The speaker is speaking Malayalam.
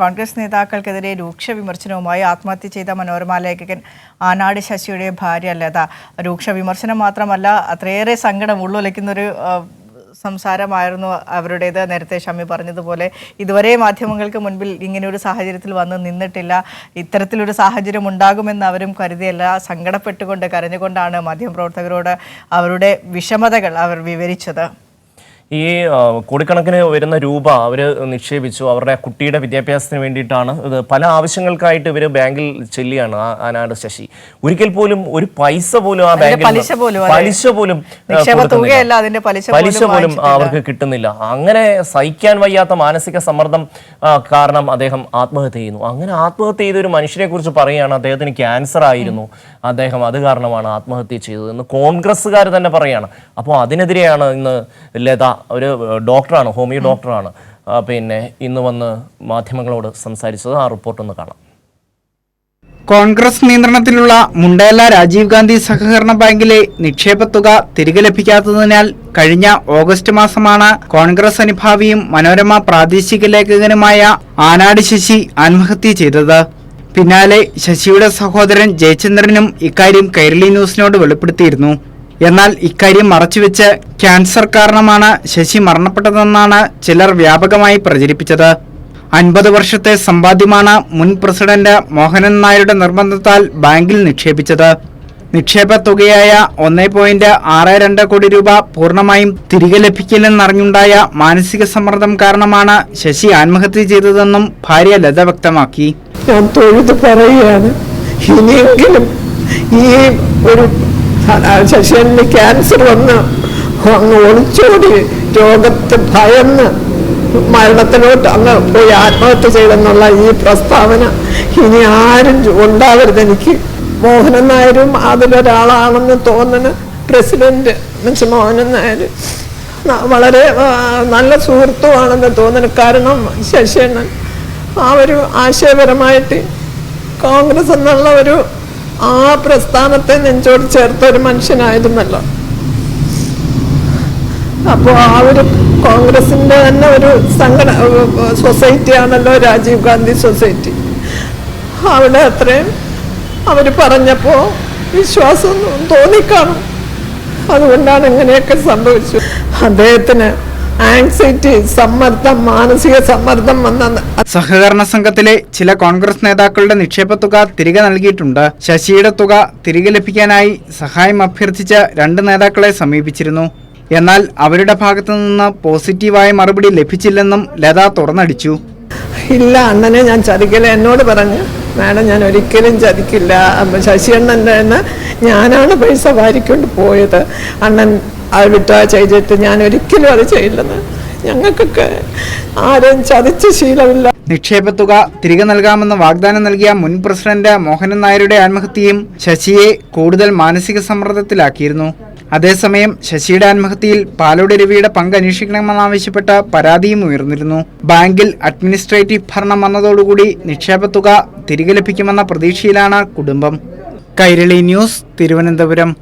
കോൺഗ്രസ് നേതാക്കൾക്കെതിരെ രൂക്ഷ വിമർശനവുമായി ആത്മഹത്യ ചെയ്ത മനോരമ ലേഖകൻ ആനാട് ശശിയുടെ ഭാര്യ ലത. രൂക്ഷ വിമർശനം മാത്രമല്ല, അത്രയേറെ സങ്കടം ഉള്ളുലയ്ക്കുന്നൊരു സംസാരമായിരുന്നു അവരുടേത്. നേരത്തെ ഷമി പറഞ്ഞതുപോലെ ഇതുവരെ മാധ്യമങ്ങൾക്ക് മുൻപിൽ ഇങ്ങനെയൊരു സാഹചര്യത്തിൽ വന്ന് നിന്നിട്ടില്ല. ഇത്തരത്തിലൊരു സാഹചര്യം ഉണ്ടാകുമെന്ന് അവരും കരുതിയല്ല. സങ്കടപ്പെട്ടുകൊണ്ട് കരഞ്ഞുകൊണ്ടാണ് മാധ്യമപ്രവർത്തകരോട് അവരുടെ വിഷമതകൾ അവർ വിവരിച്ചത്. ഈ കോടിക്കണക്കിന് വരുന്ന രൂപ അവർ നിക്ഷേപിച്ചു. അവരുടെ കുട്ടിയുടെ വിദ്യാഭ്യാസത്തിന് വേണ്ടിയിട്ടാണ്. ഇത് പല ആവശ്യങ്ങൾക്കായിട്ട് ഇവർ ബാങ്കിൽ ചെല്ലിയാണ് ആനാട് ശശി. ഒരിക്കൽ പോലും ഒരു പൈസ പോലും ആ ബാങ്കിൽ പലിശ പോലും അവർക്ക് കിട്ടുന്നില്ല. അങ്ങനെ സഹിക്കാൻ വയ്യാത്ത മാനസിക സമ്മർദ്ദം കാരണം അദ്ദേഹം ആത്മഹത്യ ചെയ്യുന്നു. അങ്ങനെ ആത്മഹത്യ ചെയ്ത ഒരു മനുഷ്യനെ കുറിച്ച് പറയുകയാണ് അദ്ദേഹത്തിന് ക്യാൻസർ ആയിരുന്നു, അദ്ദേഹം അത് കാരണമാണ് ആത്മഹത്യ ചെയ്തതെന്ന് കോൺഗ്രസ്സുകാർ തന്നെ പറയുകയാണ്. അപ്പോൾ അതിനെതിരെയാണ് ഇന്ന് ലത, ഒരു ഡോക്ടറാണ്, ഹോമിയോ ഡോക്ടറാണ്, പിന്നെ ഇന്ന് വന്ന് മാധ്യമങ്ങളോട് സംസാരിച്ചത്. ആ റിപ്പോർട്ടൊന്ന് കാണാം. കോൺഗ്രസ് നിയന്ത്രണത്തിലുള്ള മുണ്ടേല രാജീവ് ഗാന്ധി സഹകരണ ബാങ്കിലെ നിക്ഷേപ തുക തിരികെ ലഭിക്കാത്തതിനാൽ കഴിഞ്ഞ ഓഗസ്റ്റ് മാസമാണ് കോൺഗ്രസ് അനുഭാവിയും മനോരമ പ്രാദേശിക ലേഖകനുമായ ആനാട് ശശി ആത്മഹത്യ ചെയ്തത്. പിന്നാലെ ശശിയുടെ സഹോദരൻ ജയചന്ദ്രനും ഇക്കാര്യം കൈരളി ന്യൂസിനോട് വെളിപ്പെടുത്തിയിരുന്നു. എന്നാൽ ഇക്കാര്യം മറച്ചുവെച്ച് ക്യാൻസർ കാരണമാണ് ശശി മരണപ്പെട്ടതെന്നാണ് ചിലർ വ്യാപകമായി പ്രചരിപ്പിച്ചത്. 50 വർഷത്തെ സമ്പാദ്യമാണ് മുൻ പ്രസിഡന്റ് മോഹനൻ നായരുടെ നിർബന്ധത്താൽ ബാങ്കിൽ നിക്ഷേപിച്ചത്. നിക്ഷേപ തുകയായ 1.62 കോടി രൂപ പൂർണ്ണമായും തിരികെ ലഭിക്കില്ലെന്നറിഞ്ഞുണ്ടായ മാനസിക സമ്മർദ്ദം കാരണമാണ് ശശി ആത്മഹത്യ ചെയ്തതെന്നും ഭാര്യ ലത വ്യക്തമാക്കി. ഞാൻ തൊഴുത് പറയുകയാണ്, ഇനിയെങ്കിലും ഈ ഒരു ശശിന് ക്യാൻസർ വന്ന് അങ്ങ് ഒളിച്ചോടി രോഗത്തെ ഭയന്ന് മരണത്തിലോട്ട് അങ്ങ് പോയി ആത്മഹത്യ ചെയ്തെന്നുള്ള ഈ പ്രസ്താവന ഇനി ആരും ഉണ്ടാവരുത്. എനിക്ക് മോഹനൻ നായരും അതിലൊരാളാണെന്ന് തോന്നുന്നു. പ്രസിഡന്റ് മീൻസ് മോഹനൻ നായർ വളരെ നല്ല സുഹൃത്തുമാണെന്ന് തോന്നുന്നു. കാരണം ശശിയണ്ണൻ ആ ഒരു ആശയപരമായിട്ട് കോൺഗ്രസ് എന്നുള്ള ഒരു ആ പ്രസ്ഥാനത്തെ നെഞ്ചോട് ചേർത്ത ഒരു മനുഷ്യനായിരുന്നല്ലോ. അപ്പോൾ ആ ഒരു കോൺഗ്രസിന്റെ തന്നെ ഒരു സൊസൈറ്റി ആണല്ലോ രാജീവ് ഗാന്ധി സൊസൈറ്റി. അവിടെ അത്രയും അവർ പറഞ്ഞപ്പോ വിശ്വാസം തോന്നിക്കാണും. അതുകൊണ്ടാണ് ഇങ്ങനെയൊക്കെ സംഭവിച്ചു. അദ്ദേഹത്തിന് ആങ്സൈറ്റി, സമ്മർദ്ദം, മാനസിക സമ്മർദ്ദം വന്ന സഹകരണ സംഘത്തിലെ ചില കോൺഗ്രസ് നേതാക്കളുടെ നിക്ഷേപ തുക തിരികെ നൽകിയിട്ടുണ്ട്. ശശിയുടെ തുക തിരികെ ലഭിക്കാനായി സഹായം അഭ്യർത്ഥിച്ച 2 നേതാക്കളെ സമീപിച്ചിരുന്നു. എന്നാൽ അവരുടെ ഭാഗത്തു നിന്ന് പോസിറ്റീവായ മറുപടി ലഭിച്ചില്ലെന്നും ലത തുറന്നടിച്ചു. ഇല്ല, അണ്ണനെ ഞാൻ ചതിക്കില്ല. എന്നോട് പറഞ്ഞു, മാഡം ഞാൻ ഒരിക്കലും ചതിക്കില്ല. ശശിയണ്ണൻ്റെ ഞാനാണ് പൈസ വാരിക്കൊണ്ട് പോയത്. അണ്ണൻ അത് വിട്ടാ ചെയ്തിട്ട് ഞാൻ ഒരിക്കലും അത് ചെയ്യില്ലെന്ന്. ഞങ്ങൾക്കൊക്കെ ആരും ചതിച്ച ശീലമില്ല. നിക്ഷേപ തുക തിരികെ നൽകാമെന്ന് വാഗ്ദാനം നൽകിയ മുൻ പ്രസിഡന്റ് മോഹനൻ നായരുടെ ആത്മഹത്യയും ശശിയെ കൂടുതൽ മാനസിക സമ്മർദ്ദത്തിലാക്കിയിരുന്നു. അതേസമയം ശശിയുടെ ആത്മഹത്യയിൽ പാലോട് രവിയുടെ പങ്ക് അന്വേഷിക്കണമെന്നാവശ്യപ്പെട്ട പരാതിയും ഉയർന്നിരുന്നു. ബാങ്കിൽ അഡ്മിനിസ്ട്രേറ്റീവ് ഭരണം വന്നതോടുകൂടി നിക്ഷേപ തുക തിരികെ ലഭിക്കുമെന്ന പ്രതീക്ഷയിലാണ് കുടുംബം. കൈരളി ന്യൂസ്, തിരുവനന്തപുരം.